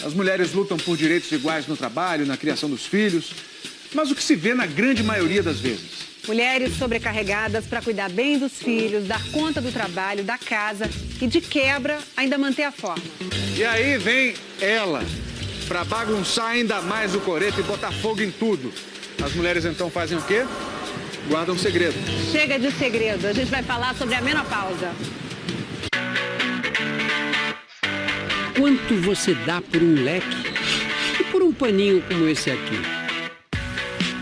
As mulheres lutam por direitos iguais no trabalho, na criação dos filhos. Mas o que se vê na grande maioria das vezes? Mulheres sobrecarregadas para cuidar bem dos filhos, dar conta do trabalho, da casa e, de quebra, ainda manter a forma. E aí vem ela, para bagunçar ainda mais o coreto e botar fogo em tudo. As mulheres então fazem o quê? Guardam segredo. Chega de segredo, a gente vai falar sobre a menopausa. Quanto você dá por um leque e por um paninho como esse aqui?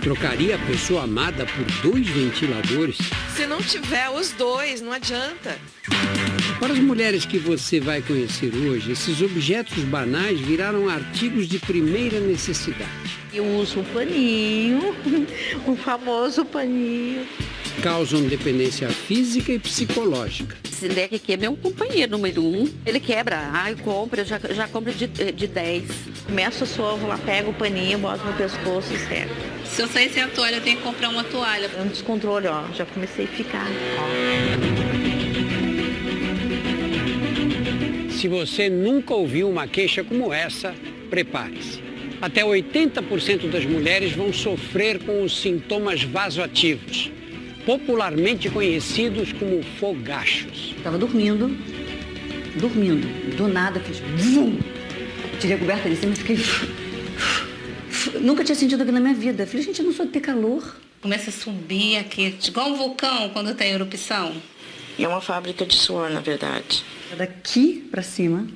Trocaria a pessoa amada por 2 ventiladores? Se não tiver os 2, não adianta. Para as mulheres que você vai conhecer hoje, esses objetos banais viraram artigos de primeira necessidade. Eu uso um paninho, o famoso paninho. Causam dependência física e psicológica. Esse leque aqui é meu companheiro número 1. Ele quebra, eu compro, eu já compro de 10. Começo o sovo lá, pego o paninho, boto no pescoço e seco. Se eu sair sem a toalha, eu tenho que comprar uma toalha. É um descontrole, ó, já comecei a ficar. Se você nunca ouviu uma queixa como essa, prepare-se. Até 80% das mulheres vão sofrer com os sintomas vasoativos, popularmente conhecidos como fogachos. Estava dormindo, do nada fiz vum, tirei a coberta de cima e fiquei... Nunca tinha sentido aquilo na minha vida. Falei, gente, eu não sou de ter calor. Começa a subir aqui, igual um vulcão quando tem erupção. É uma fábrica de suor, na verdade. Daqui pra cima,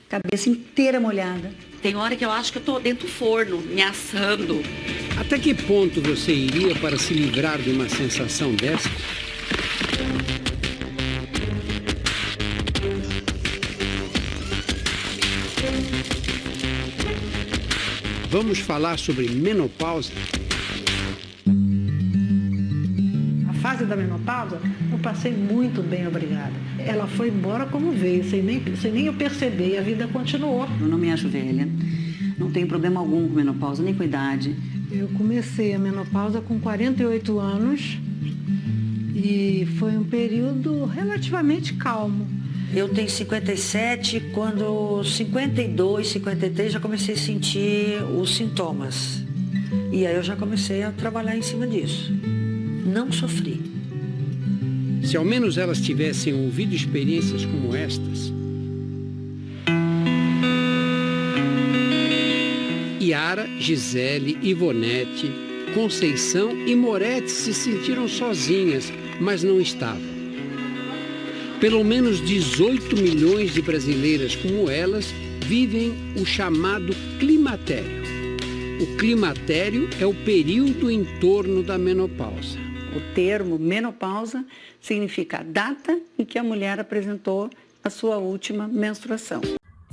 cabeça inteira molhada. Tem hora que eu acho que eu tô dentro do forno, me assando. Até que ponto você iria para se livrar de uma sensação dessa? Vamos falar sobre menopausa? A fase da menopausa, eu passei muito bem, obrigada. Ela foi embora como veio, sem nem eu perceber, e a vida continuou. Eu não me acho velha, não tenho problema algum com menopausa, nem com idade. Eu comecei a menopausa com 48 anos e foi um período relativamente calmo. Eu tenho 57, quando 52, 53 já comecei a sentir os sintomas. E aí eu já comecei a trabalhar em cima disso. Não sofri. Se ao menos elas tivessem ouvido experiências como estas. Yara, Gisele, Ivonete, Conceição e Moretti se sentiram sozinhas, mas não estavam. Pelo menos 18 milhões de brasileiras como elas vivem o chamado climatério. O climatério é o período em torno da menopausa. O termo menopausa significa a data em que a mulher apresentou a sua última menstruação.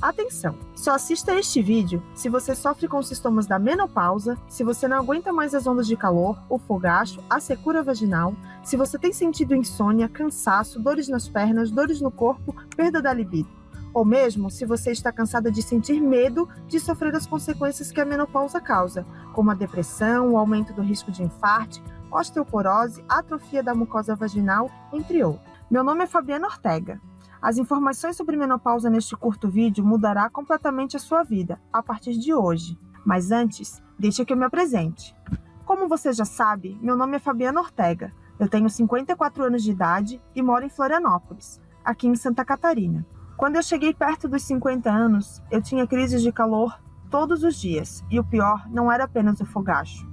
Atenção! Só assista este vídeo se você sofre com os sintomas da menopausa, se você não aguenta mais as ondas de calor, o fogacho, a secura vaginal, se você tem sentido insônia, cansaço, dores nas pernas, dores no corpo, perda da libido. Ou mesmo se você está cansada de sentir medo de sofrer as consequências que a menopausa causa, como a depressão, o aumento do risco de infarto, osteoporose, atrofia da mucosa vaginal, entre outros. Meu nome é Fabiana Ortega. As informações sobre menopausa neste curto vídeo mudará completamente a sua vida, a partir de hoje. Mas antes, deixa que eu me apresente. Como você já sabe, meu nome é Fabiana Ortega. Eu tenho 54 anos de idade e moro em Florianópolis, aqui em Santa Catarina. Quando eu cheguei perto dos 50 anos, eu tinha crises de calor todos os dias, e o pior não era apenas o fogacho.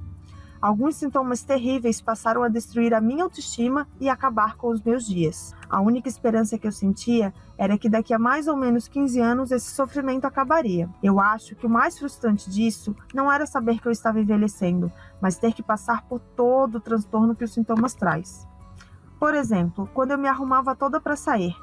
Alguns sintomas terríveis passaram a destruir a minha autoestima e acabar com os meus dias. A única esperança que eu sentia era que daqui a mais ou menos 15 anos esse sofrimento acabaria. Eu acho que o mais frustrante disso não era saber que eu estava envelhecendo, mas ter que passar por todo o transtorno que os sintomas traz. Por exemplo, quando eu me arrumava toda para sair,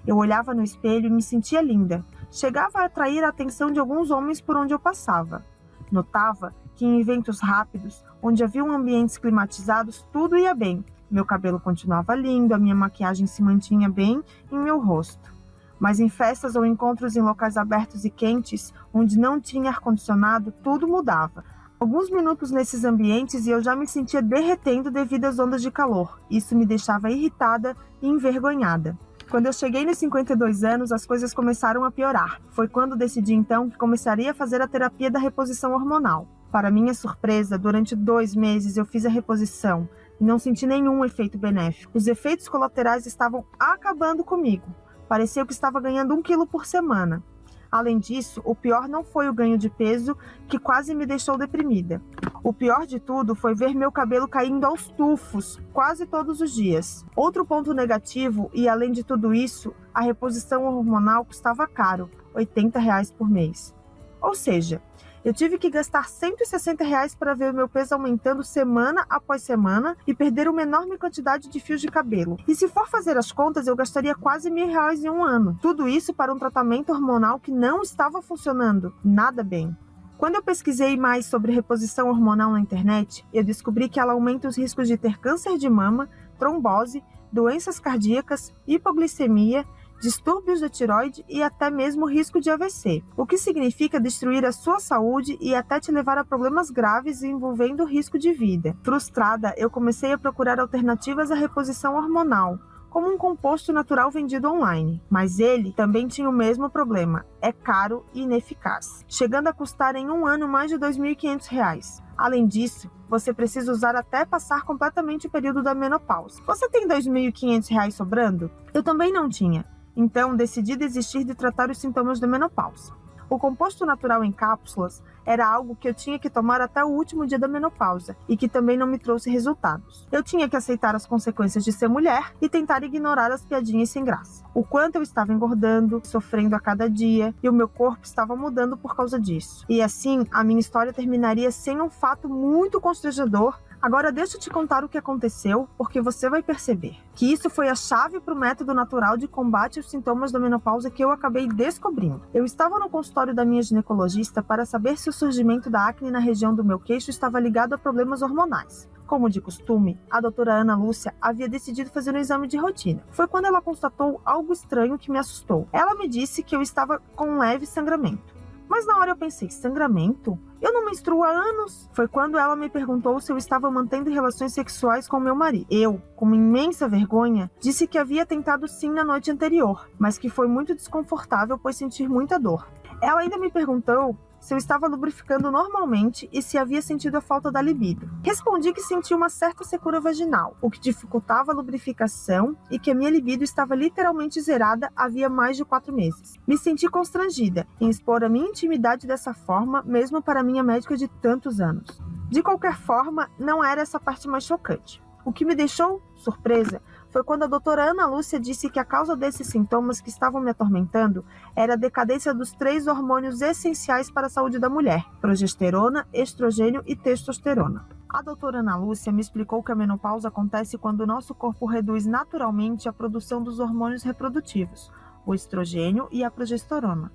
eu olhava no espelho e me sentia linda. Chegava a atrair a atenção de alguns homens por onde eu passava. Notava que em eventos rápidos, onde haviam ambientes climatizados, tudo ia bem. Meu cabelo continuava lindo, a minha maquiagem se mantinha bem em meu rosto. Mas em festas ou encontros em locais abertos e quentes, onde não tinha ar-condicionado, tudo mudava. Alguns minutos nesses ambientes e eu já me sentia derretendo devido às ondas de calor. Isso me deixava irritada e envergonhada. Quando eu cheguei nos 52 anos, as coisas começaram a piorar. Foi quando decidi então que começaria a fazer a terapia da reposição hormonal. Para minha surpresa, durante 2 meses eu fiz a reposição e não senti nenhum efeito benéfico. Os efeitos colaterais estavam acabando comigo. Parecia que estava ganhando 1 quilo por semana. Além disso, o pior não foi o ganho de peso, que quase me deixou deprimida. O pior de tudo foi ver meu cabelo caindo aos tufos, quase todos os dias. Outro ponto negativo, e além de tudo isso, a reposição hormonal custava caro, R$ 80 por mês. Ou seja, eu tive que gastar R$ 160 para ver o meu peso aumentando semana após semana e perder uma enorme quantidade de fios de cabelo. E se for fazer as contas, eu gastaria quase R$ 1.000 em um ano. Tudo isso para um tratamento hormonal que não estava funcionando nada bem. Quando eu pesquisei mais sobre reposição hormonal na internet, eu descobri que ela aumenta os riscos de ter câncer de mama, trombose, doenças cardíacas, hipoglicemia, distúrbios da tireoide e até mesmo risco de AVC, o que significa destruir a sua saúde e até te levar a problemas graves envolvendo risco de vida. Frustrada, eu comecei a procurar alternativas à reposição hormonal, como um composto natural vendido online. Mas ele também tinha o mesmo problema, é caro e ineficaz, chegando a custar em um ano mais de R$ 2.500. Além disso, você precisa usar até passar completamente o período da menopausa. Você tem R$ 2.500 sobrando? Eu também não tinha. Então, decidi desistir de tratar os sintomas da menopausa. O composto natural em cápsulas era algo que eu tinha que tomar até o último dia da menopausa e que também não me trouxe resultados. Eu tinha que aceitar as consequências de ser mulher e tentar ignorar as piadinhas sem graça. O quanto eu estava engordando, sofrendo a cada dia, e o meu corpo estava mudando por causa disso. E assim, a minha história terminaria sem um fato muito constrangedor. Agora deixa eu te contar o que aconteceu, porque você vai perceber que isso foi a chave para o método natural de combate aos sintomas da menopausa que eu acabei descobrindo. Eu estava no consultório da minha ginecologista para saber se o surgimento da acne na região do meu queixo estava ligado a problemas hormonais. Como de costume, a doutora Ana Lúcia havia decidido fazer um exame de rotina. Foi quando ela constatou algo estranho que me assustou. Ela me disse que eu estava com um leve sangramento. Mas na hora eu pensei, sangramento? Eu não menstruo há anos. Foi quando ela me perguntou se eu estava mantendo relações sexuais com meu marido. Eu, com imensa vergonha, disse que havia tentado sim na noite anterior, mas que foi muito desconfortável pois senti muita dor. Ela ainda me perguntou se eu estava lubrificando normalmente e se havia sentido a falta da libido. Respondi que senti uma certa secura vaginal, o que dificultava a lubrificação e que a minha libido estava literalmente zerada havia mais de 4 meses. Me senti constrangida em expor a minha intimidade dessa forma, mesmo para minha médica de tantos anos. De qualquer forma, não era essa parte mais chocante. O que me deixou surpresa foi quando a doutora Ana Lúcia disse que a causa desses sintomas que estavam me atormentando era a decadência dos 3 hormônios essenciais para a saúde da mulher: progesterona, estrogênio e testosterona. A doutora Ana Lúcia me explicou que a menopausa acontece quando o nosso corpo reduz naturalmente a produção dos hormônios reprodutivos, o estrogênio e a progesterona,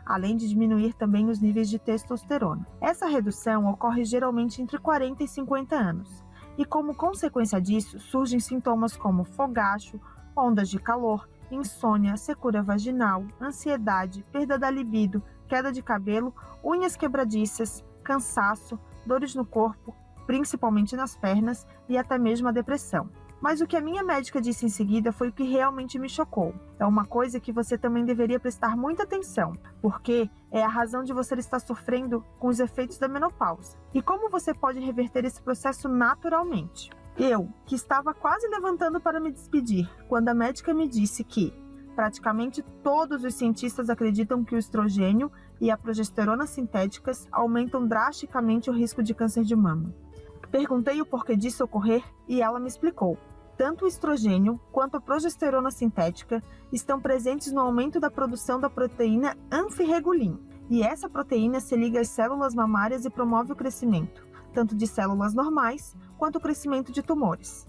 além de diminuir também os níveis de testosterona. Essa redução ocorre geralmente entre 40 e 50 anos. E como consequência disso, surgem sintomas como fogacho, ondas de calor, insônia, secura vaginal, ansiedade, perda da libido, queda de cabelo, unhas quebradiças, cansaço, dores no corpo, principalmente nas pernas, e até mesmo a depressão. Mas o que a minha médica disse em seguida foi o que realmente me chocou. É uma coisa que você também deveria prestar muita atenção, porque é a razão de você estar sofrendo com os efeitos da menopausa. E como você pode reverter esse processo naturalmente? Eu, que estava quase levantando para me despedir, quando a médica me disse que praticamente todos os cientistas acreditam que o estrogênio e a progesterona sintéticas aumentam drasticamente o risco de câncer de mama. Perguntei o porquê disso ocorrer e ela me explicou. Tanto o estrogênio quanto a progesterona sintética estão presentes no aumento da produção da proteína anfirregulin. E essa proteína se liga às células mamárias e promove o crescimento, tanto de células normais quanto o crescimento de tumores.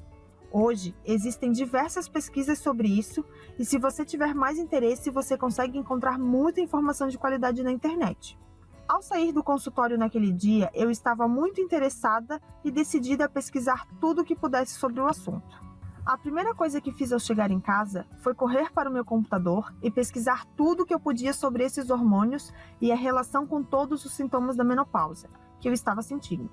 Hoje, existem diversas pesquisas sobre isso e se você tiver mais interesse, você consegue encontrar muita informação de qualidade na internet. Ao sair do consultório naquele dia, eu estava muito interessada e decidida a pesquisar tudo o que pudesse sobre o assunto. A primeira coisa que fiz ao chegar em casa foi correr para o meu computador e pesquisar tudo o que eu podia sobre esses hormônios e a relação com todos os sintomas da menopausa que eu estava sentindo.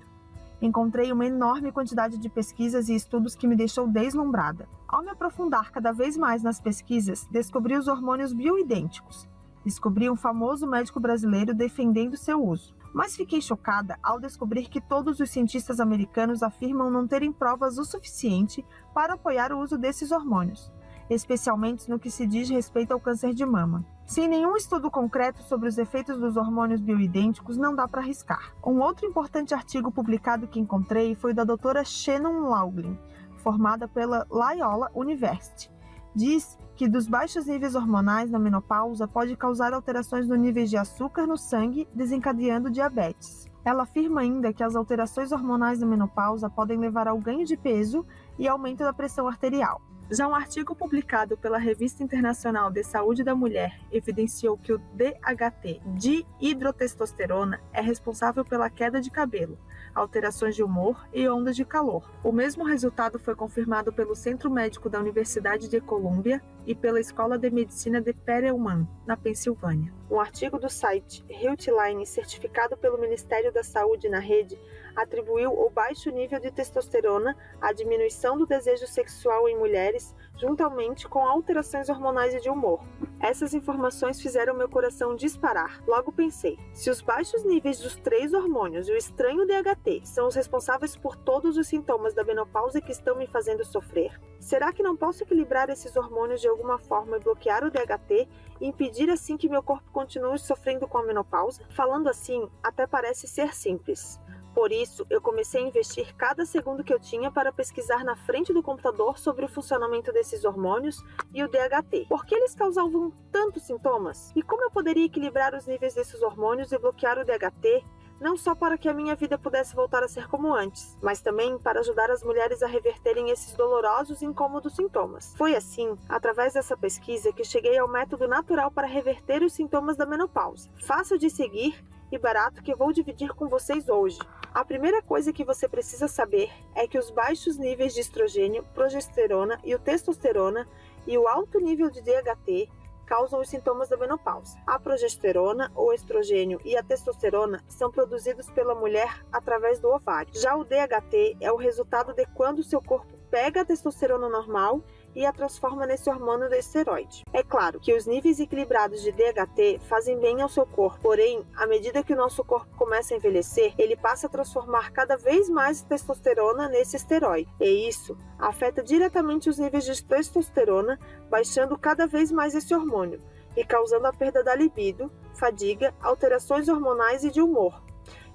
Encontrei uma enorme quantidade de pesquisas e estudos que me deixou deslumbrada. Ao me aprofundar cada vez mais nas pesquisas, descobri os hormônios bioidênticos. Descobri um famoso médico brasileiro defendendo seu uso. Mas fiquei chocada ao descobrir que todos os cientistas americanos afirmam não terem provas o suficiente para apoiar o uso desses hormônios, especialmente no que se diz respeito ao câncer de mama. Sem nenhum estudo concreto sobre os efeitos dos hormônios bioidênticos, não dá para arriscar. Um outro importante artigo publicado que encontrei foi da doutora Shannon Laughlin, formada pela Loyola University. Diz que dos baixos níveis hormonais na menopausa pode causar alterações no nível de açúcar no sangue, desencadeando diabetes. Ela afirma ainda que as alterações hormonais na menopausa podem levar ao ganho de peso e aumento da pressão arterial. Já um artigo publicado pela Revista Internacional de Saúde da Mulher evidenciou que o DHT, dihidrotestosterona, é responsável pela queda de cabelo, alterações de humor e ondas de calor. O mesmo resultado foi confirmado pelo Centro Médico da Universidade de Columbia e pela Escola de Medicina de Perelman, na Pensilvânia. Um artigo do site Healthline, certificado pelo Ministério da Saúde na rede, atribuiu o baixo nível de testosterona à diminuição do desejo sexual em mulheres, juntamente com alterações hormonais e de humor. Essas informações fizeram meu coração disparar. Logo pensei, se os baixos níveis dos 3 hormônios e o estranho DHT são os responsáveis por todos os sintomas da menopausa que estão me fazendo sofrer, será que não posso equilibrar esses hormônios de alguma forma e bloquear o DHT e impedir assim que meu corpo continue sofrendo com a menopausa? Falando assim, até parece ser simples. Por isso, eu comecei a investir cada segundo que eu tinha para pesquisar na frente do computador sobre o funcionamento desses hormônios e o DHT. Por que eles causavam tantos sintomas? E como eu poderia equilibrar os níveis desses hormônios e bloquear o DHT, não só para que a minha vida pudesse voltar a ser como antes, mas também para ajudar as mulheres a reverterem esses dolorosos e incômodos sintomas. Foi assim, através dessa pesquisa, que cheguei ao método natural para reverter os sintomas da menopausa. Fácil de seguir e barato que eu vou dividir com vocês hoje. A primeira coisa que você precisa saber é que os baixos níveis de estrogênio, progesterona e o testosterona e o alto nível de DHT causam os sintomas da menopausa. A progesterona, o estrogênio e a testosterona são produzidos pela mulher através do ovário. Já o DHT é o resultado de quando o seu corpo pega a testosterona normal e a transforma nesse hormônio do esteroide. É claro que os níveis equilibrados de DHT fazem bem ao seu corpo, porém, à medida que o nosso corpo começa a envelhecer, ele passa a transformar cada vez mais testosterona nesse esteroide. E isso afeta diretamente os níveis de testosterona, baixando cada vez mais esse hormônio e causando a perda da libido, fadiga, alterações hormonais e de humor.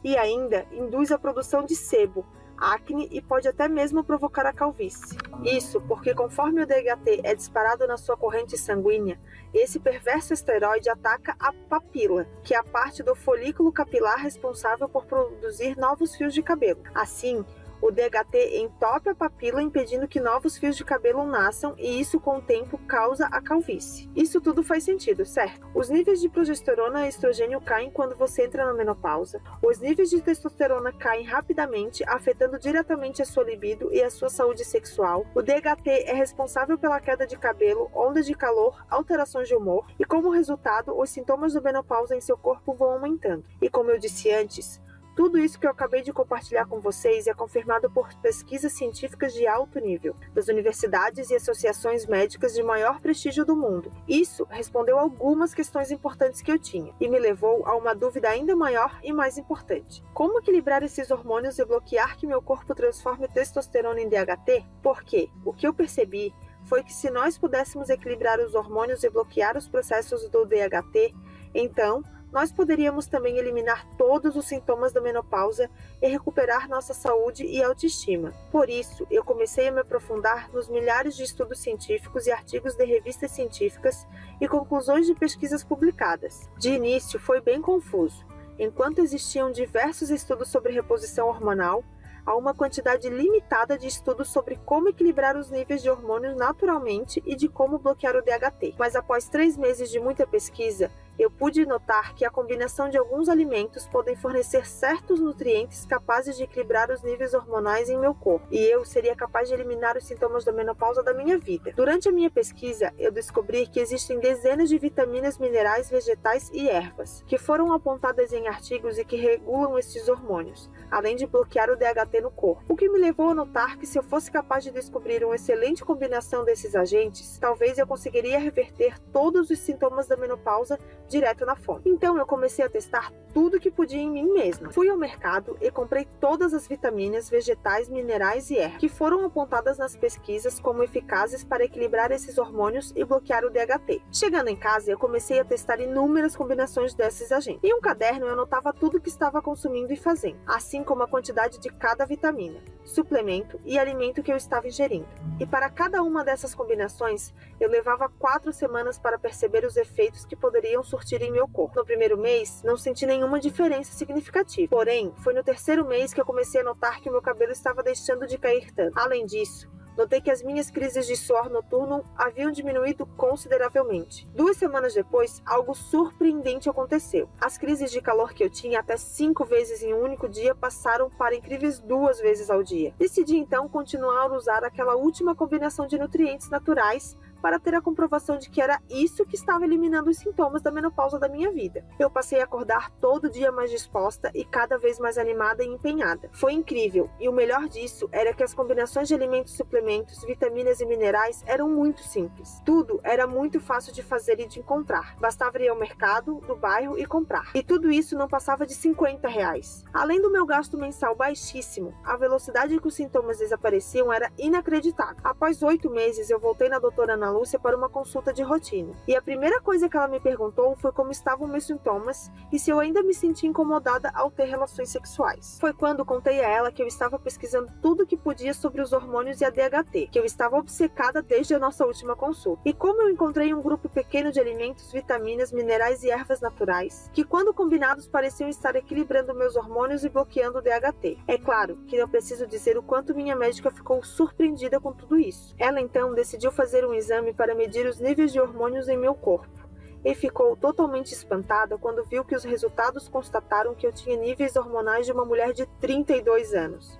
E ainda induz a produção de sebo, acne e pode até mesmo provocar a calvície. Isso porque conforme o DHT é disparado na sua corrente sanguínea, esse perverso esteroide ataca a papila, que é a parte do folículo capilar responsável por produzir novos fios de cabelo. Assim, o DHT entope a papila, impedindo que novos fios de cabelo nasçam, e isso com o tempo causa a calvície. Isso tudo faz sentido, certo? Os níveis de progesterona e estrogênio caem quando você entra na menopausa. Os níveis de testosterona caem rapidamente, afetando diretamente a sua libido e a sua saúde sexual. O DHT é responsável pela queda de cabelo, ondas de calor, alterações de humor, e como resultado, os sintomas da menopausa em seu corpo vão aumentando. E como eu disse antes, tudo isso que eu acabei de compartilhar com vocês é confirmado por pesquisas científicas de alto nível, das universidades e associações médicas de maior prestígio do mundo. Isso respondeu algumas questões importantes que eu tinha e me levou a uma dúvida ainda maior e mais importante. Como equilibrar esses hormônios e bloquear que meu corpo transforme testosterona em DHT? Porque o que eu percebi foi que se nós pudéssemos equilibrar os hormônios e bloquear os processos do DHT, então nós poderíamos também eliminar todos os sintomas da menopausa e recuperar nossa saúde e autoestima. Por isso, eu comecei a me aprofundar nos milhares de estudos científicos e artigos de revistas científicas e conclusões de pesquisas publicadas. De início, foi bem confuso. Enquanto existiam diversos estudos sobre reposição hormonal, há uma quantidade limitada de estudos sobre como equilibrar os níveis de hormônios naturalmente e de como bloquear o DHT. Mas após 3 meses de muita pesquisa, Eu pude notar que a combinação de alguns alimentos podem fornecer certos nutrientes capazes de equilibrar os níveis hormonais em meu corpo, e eu seria capaz de eliminar os sintomas da menopausa da minha vida. Durante a minha pesquisa, eu descobri que existem dezenas de vitaminas, minerais, vegetais e ervas, que foram apontadas em artigos e que regulam esses hormônios, além de bloquear o DHT no corpo. O que me levou a notar que se eu fosse capaz de descobrir uma excelente combinação desses agentes, talvez eu conseguiria reverter todos os sintomas da menopausa direto na fonte. Então eu comecei a testar tudo que podia em mim mesma. Fui ao mercado e comprei todas as vitaminas, vegetais, minerais e ervas que foram apontadas nas pesquisas como eficazes para equilibrar esses hormônios e bloquear o DHT. Chegando em casa, eu comecei a testar inúmeras combinações desses agentes. Em um caderno eu anotava tudo que estava consumindo e fazendo, assim como a quantidade de cada vitamina, suplemento e alimento que eu estava ingerindo. E para cada uma dessas combinações, eu levava 4 semanas para perceber os efeitos que poderiam surtir em meu corpo. No primeiro mês, não senti nenhuma diferença significativa. Porém, foi no terceiro mês que eu comecei a notar que o meu cabelo estava deixando de cair tanto. Além disso, notei que as minhas crises de suor noturno haviam diminuído consideravelmente. 2 semanas depois, algo surpreendente aconteceu. As crises de calor que eu tinha até 5 vezes em um único dia passaram para incríveis 2 vezes ao dia. Decidi então continuar a usar aquela última combinação de nutrientes naturais para ter a comprovação de que era isso que estava eliminando os sintomas da menopausa da minha vida. Eu passei a acordar todo dia mais disposta e cada vez mais animada e empenhada. Foi incrível, e o melhor disso era que as combinações de alimentos, suplementos, vitaminas e minerais eram muito simples. Tudo era muito fácil de fazer e de encontrar. Bastava ir ao mercado do bairro e comprar. E tudo isso não passava de R$50. Além do meu gasto mensal baixíssimo, a velocidade com que os sintomas desapareciam era inacreditável. Após 8 meses, eu voltei na doutora Ana Lúcia para uma consulta de rotina. E a primeira coisa que ela me perguntou foi como estavam meus sintomas e se eu ainda me sentia incomodada ao ter relações sexuais. Foi quando contei a ela que eu estava pesquisando tudo o que podia sobre os hormônios e a DHT, que eu estava obcecada desde a nossa última consulta. E como eu encontrei um grupo pequeno de alimentos, vitaminas, minerais e ervas naturais, que quando combinados pareciam estar equilibrando meus hormônios e bloqueando o DHT. É claro que não preciso dizer o quanto minha médica ficou surpreendida com tudo isso. Ela então decidiu fazer um exame para medir os níveis de hormônios em meu corpo, e ficou totalmente espantada quando viu que os resultados constataram que eu tinha níveis hormonais de uma mulher de 32 anos.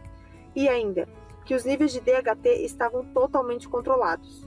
E ainda, que os níveis de DHT estavam totalmente controlados.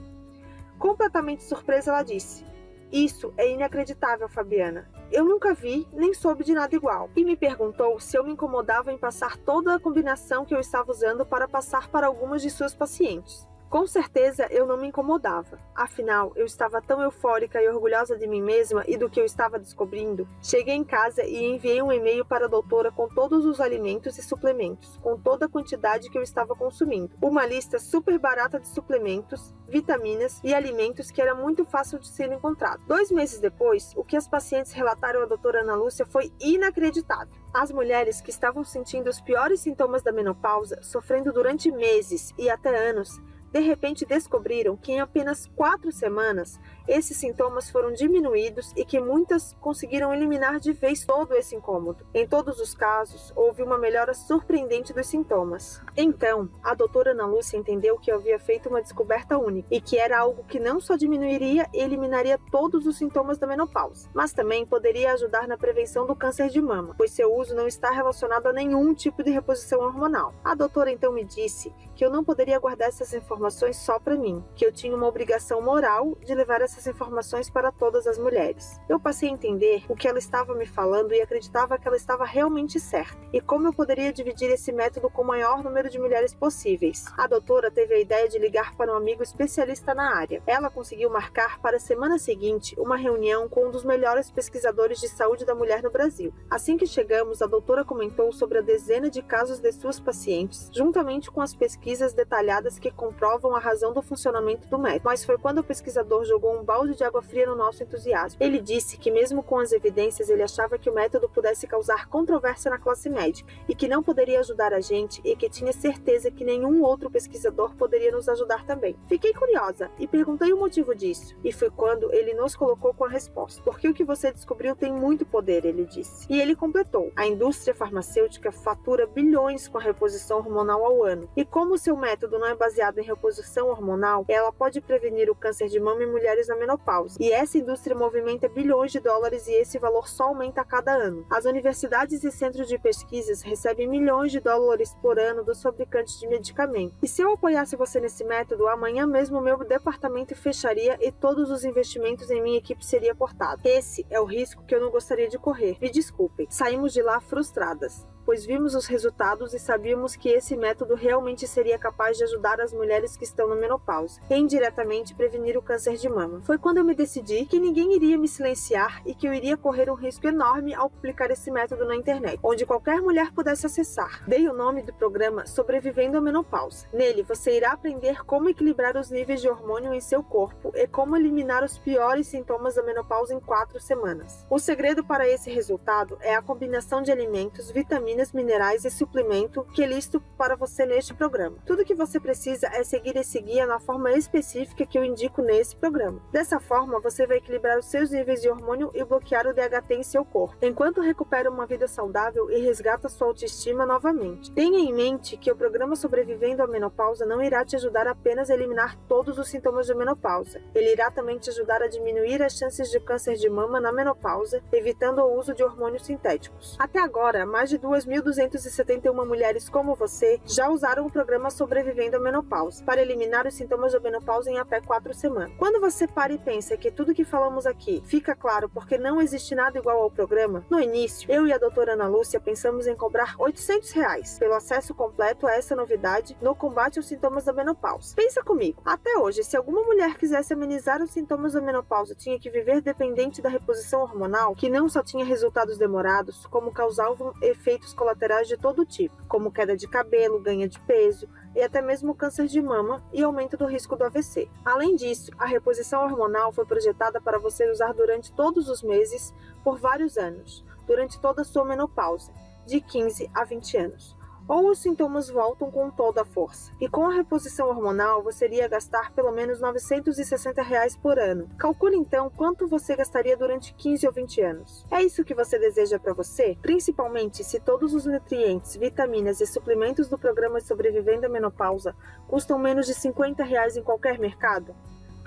Completamente surpresa, ela disse: "Isso é inacreditável, Fabiana. Eu nunca vi, nem soube de nada igual." E me perguntou se eu me incomodava em passar toda a combinação que eu estava usando para passar para algumas de suas pacientes. Com certeza eu não me incomodava. Afinal, eu estava tão eufórica e orgulhosa de mim mesma e do que eu estava descobrindo. Cheguei em casa e enviei um e-mail para a doutora com todos os alimentos e suplementos, com toda a quantidade que eu estava consumindo. Uma lista super barata de suplementos, vitaminas e alimentos que era muito fácil de ser encontrado. 2 meses depois, o que as pacientes relataram à doutora Ana Lúcia foi inacreditável. As mulheres que estavam sentindo os piores sintomas da menopausa, sofrendo durante meses e até anos, de repente descobriram que em apenas 4 semanas esses sintomas foram diminuídos e que muitas conseguiram eliminar de vez todo esse incômodo. Em todos os casos, houve uma melhora surpreendente dos sintomas. Então, a doutora Ana Lúcia entendeu que eu havia feito uma descoberta única e que era algo que não só diminuiria e eliminaria todos os sintomas da menopausa, mas também poderia ajudar na prevenção do câncer de mama, pois seu uso não está relacionado a nenhum tipo de reposição hormonal. A doutora então me disse que eu não poderia guardar essas informações só para mim, que eu tinha uma obrigação moral de levar essas informações para todas as mulheres. Eu passei a entender o que ela estava me falando e acreditava que ela estava realmente certa, e como eu poderia dividir esse método com o maior número de mulheres possíveis. A doutora teve a ideia de ligar para um amigo especialista na área. Ela conseguiu marcar para a semana seguinte uma reunião com um dos melhores pesquisadores de saúde da mulher no Brasil. Assim que chegamos, a doutora comentou sobre a dezena de casos de suas pacientes, juntamente com as pesquisas detalhadas que comprovam a razão do funcionamento do método. Mas foi quando o pesquisador jogou um balde de água fria no nosso entusiasmo. Ele disse que mesmo com as evidências, ele achava que o método pudesse causar controvérsia na classe médica e que não poderia ajudar a gente e que tinha certeza que nenhum outro pesquisador poderia nos ajudar também. Fiquei curiosa e perguntei o motivo disso, e foi quando ele nos colocou com a resposta. Porque o que você descobriu tem muito poder, ele disse. E ele completou: a indústria farmacêutica fatura bilhões com a reposição hormonal ao ano, e como o seu método não é baseado em reposição hormonal, ela pode prevenir o câncer de mama em mulheres na menopausa. E essa indústria movimenta bilhões de dólares e esse valor só aumenta a cada ano. As universidades e centros de pesquisas recebem milhões de dólares por ano dos fabricantes de medicamentos. E se eu apoiasse você nesse método, amanhã mesmo meu departamento fecharia e todos os investimentos em minha equipe seria cortado. Esse é o risco que eu não gostaria de correr. Me desculpem. Saímos de lá frustradas, pois vimos os resultados e sabíamos que esse método realmente seria capaz de ajudar as mulheres que estão na menopausa e indiretamente prevenir o câncer de mama. Foi quando eu me decidi que ninguém iria me silenciar e que eu iria correr um risco enorme ao publicar esse método na internet, onde qualquer mulher pudesse acessar. Dei o nome do programa Sobrevivendo à Menopausa. Nele, você irá aprender como equilibrar os níveis de hormônio em seu corpo e como eliminar os piores sintomas da menopausa em 4 semanas. O segredo para esse resultado é a combinação de alimentos, vitaminas, minerais e suplemento que listo para você neste programa. Tudo que você precisa é seguir esse guia na forma específica que eu indico nesse programa. Dessa forma, você vai equilibrar os seus níveis de hormônio e bloquear o DHT em seu corpo, enquanto recupera uma vida saudável e resgata sua autoestima novamente. Tenha em mente que o programa Sobrevivendo à Menopausa não irá te ajudar apenas a eliminar todos os sintomas da menopausa. Ele irá também te ajudar a diminuir as chances de câncer de mama na menopausa, evitando o uso de hormônios sintéticos. Até agora, mais de 2.271 mulheres como você já usaram o programa Sobrevivendo à Menopausa para eliminar os sintomas da menopausa em até 4 semanas. Quando você para e pensa que tudo que falamos aqui fica claro porque não existe nada igual ao programa, no início, eu e a doutora Ana Lúcia pensamos em cobrar R$800 pelo acesso completo a essa novidade no combate aos sintomas da menopausa. Pensa comigo, até hoje, se alguma mulher quisesse amenizar os sintomas da menopausa, tinha que viver dependente da reposição hormonal, que não só tinha resultados demorados, como causavam efeitos colaterais de todo tipo, como queda de cabelo, ganho de peso e até mesmo câncer de mama e aumento do risco do AVC. Além disso, a reposição hormonal foi projetada para você usar durante todos os meses por vários anos, durante toda a sua menopausa, de 15 a 20 anos. Ou os sintomas voltam com toda a força. E com a reposição hormonal, você iria gastar pelo menos R$960 por ano. Calcule então quanto você gastaria durante 15 ou 20 anos. É isso que você deseja para você? Principalmente se todos os nutrientes, vitaminas e suplementos do programa Sobrevivendo à Menopausa custam menos de R$50 em qualquer mercado?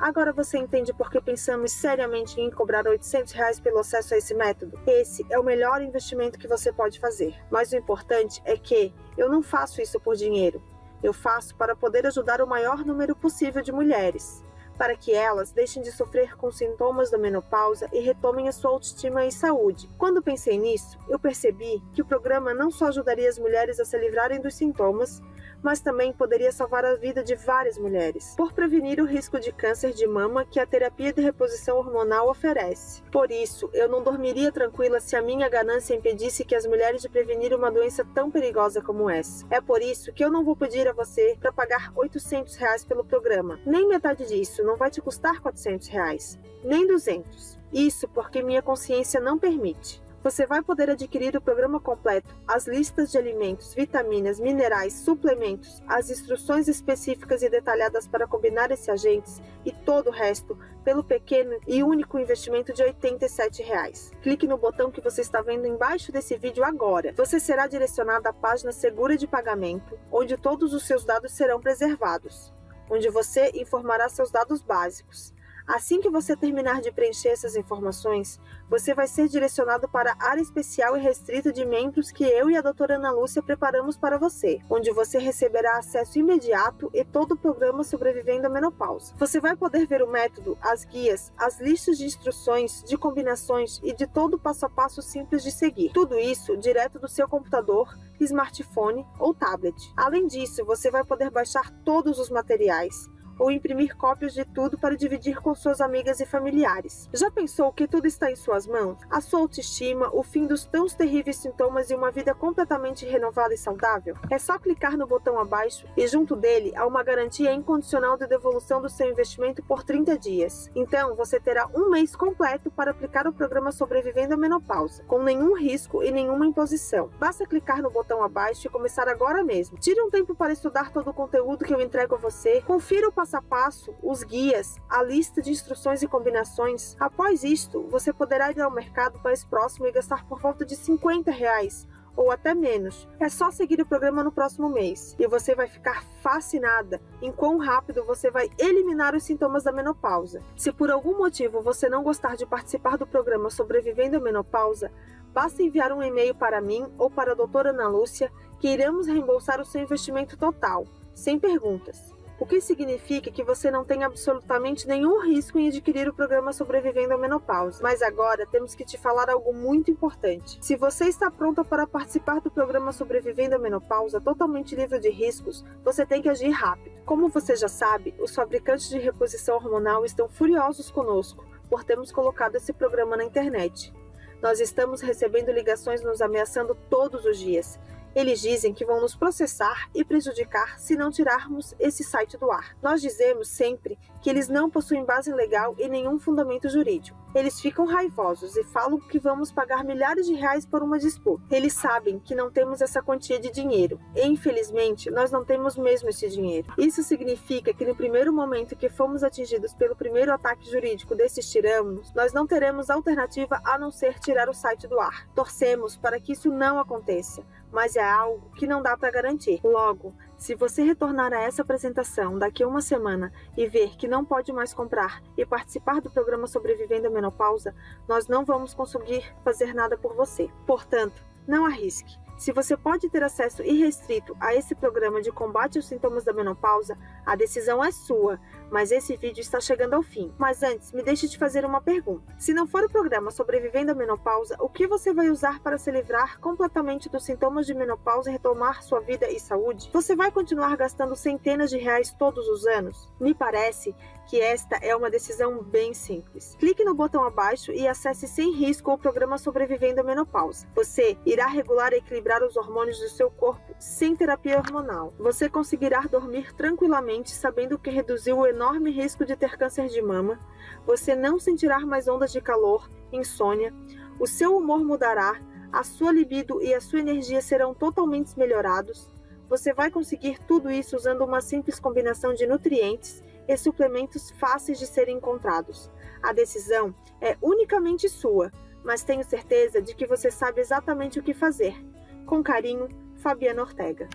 Agora você entende por que pensamos seriamente em cobrar R$800 pelo acesso a esse método? Esse é o melhor investimento que você pode fazer. Mas o importante é que eu não faço isso por dinheiro. Eu faço para poder ajudar o maior número possível de mulheres, para que elas deixem de sofrer com sintomas da menopausa e retomem a sua autoestima e saúde. Quando pensei nisso, eu percebi que o programa não só ajudaria as mulheres a se livrarem dos sintomas, mas também poderia salvar a vida de várias mulheres, por prevenir o risco de câncer de mama que a terapia de reposição hormonal oferece. Por isso, eu não dormiria tranquila se a minha ganância impedisse que as mulheres de prevenir uma doença tão perigosa como essa. É por isso que eu não vou pedir a você para pagar R$800 pelo programa. Nem metade disso, não vai te custar R$400, nem 200. Isso porque minha consciência não permite. Você vai poder adquirir o programa completo, as listas de alimentos, vitaminas, minerais, suplementos, as instruções específicas e detalhadas para combinar esses agentes e todo o resto pelo pequeno e único investimento de R$87. Clique no botão que você está vendo embaixo desse vídeo agora. Você será direcionado à página segura de pagamento, onde todos os seus dados serão preservados, onde você informará seus dados básicos. Assim que você terminar de preencher essas informações, você vai ser direcionado para a área especial e restrita de membros que eu e a doutora Ana Lúcia preparamos para você, onde você receberá acesso imediato e todo o programa Sobrevivendo à Menopausa. Você vai poder ver o método, as guias, as listas de instruções, de combinações e de todo o passo a passo simples de seguir. Tudo isso direto do seu computador, smartphone ou tablet. Além disso, você vai poder baixar todos os materiais, ou imprimir cópias de tudo para dividir com suas amigas e familiares. Já pensou que tudo está em suas mãos? A sua autoestima, o fim dos tão terríveis sintomas e uma vida completamente renovada e saudável? É só clicar no botão abaixo e junto dele há uma garantia incondicional de devolução do seu investimento por 30 dias. Então, você terá um mês completo para aplicar o programa Sobrevivendo à Menopausa, com nenhum risco e nenhuma imposição. Basta clicar no botão abaixo e começar agora mesmo. Tire um tempo para estudar todo o conteúdo que eu entrego a você, confira o passo a passo, os guias, a lista de instruções e combinações. Após isto, você poderá ir ao mercado mais próximo e gastar por volta de R$50 ou até menos. É só seguir o programa no próximo mês e você vai ficar fascinada em quão rápido você vai eliminar os sintomas da menopausa. Se por algum motivo você não gostar de participar do programa Sobrevivendo à Menopausa, basta enviar um e-mail para mim ou para a doutora Ana Lúcia que iremos reembolsar o seu investimento total, sem perguntas. O que significa que você não tem absolutamente nenhum risco em adquirir o programa Sobrevivendo à Menopausa. Mas agora temos que te falar algo muito importante. Se você está pronta para participar do programa Sobrevivendo à Menopausa totalmente livre de riscos, você tem que agir rápido. Como você já sabe, os fabricantes de reposição hormonal estão furiosos conosco por termos colocado esse programa na internet. Nós estamos recebendo ligações nos ameaçando todos os dias. Eles dizem que vão nos processar e prejudicar se não tirarmos esse site do ar. Nós dizemos sempre que eles não possuem base legal e nenhum fundamento jurídico. Eles ficam raivosos e falam que vamos pagar milhares de reais por uma disputa. Eles sabem que não temos essa quantia de dinheiro e, infelizmente, nós não temos mesmo esse dinheiro. Isso significa que no primeiro momento que fomos atingidos pelo primeiro ataque jurídico desses tiranos, nós não teremos alternativa a não ser tirar o site do ar. Torcemos para que isso não aconteça, mas é algo que não dá para garantir. Logo, se você retornar a essa apresentação daqui a uma semana e ver que não pode mais comprar e participar do programa Sobrevivendo à Menopausa, nós não vamos conseguir fazer nada por você. Portanto, não arrisque. Se você pode ter acesso irrestrito a esse programa de combate aos sintomas da menopausa, a decisão é sua, mas esse vídeo está chegando ao fim. Mas antes, me deixe te fazer uma pergunta. Se não for o programa Sobrevivendo à Menopausa, o que você vai usar para se livrar completamente dos sintomas de menopausa e retomar sua vida e saúde? Você vai continuar gastando centenas de reais todos os anos? Me parece que esta é uma decisão bem simples. Clique no botão abaixo e acesse sem risco o programa Sobrevivendo à Menopausa. Você irá regular e equilibrar os hormônios do seu corpo sem terapia hormonal. Você conseguirá dormir tranquilamente sabendo que reduziu o enorme risco de ter câncer de mama. Você não sentirá mais ondas de calor, insônia. O seu humor mudará, a sua libido e a sua energia serão totalmente melhorados. Você vai conseguir tudo isso usando uma simples combinação de nutrientes e suplementos fáceis de serem encontrados. A decisão é unicamente sua, mas tenho certeza de que você sabe exatamente o que fazer. Com carinho, Fabiana Ortega.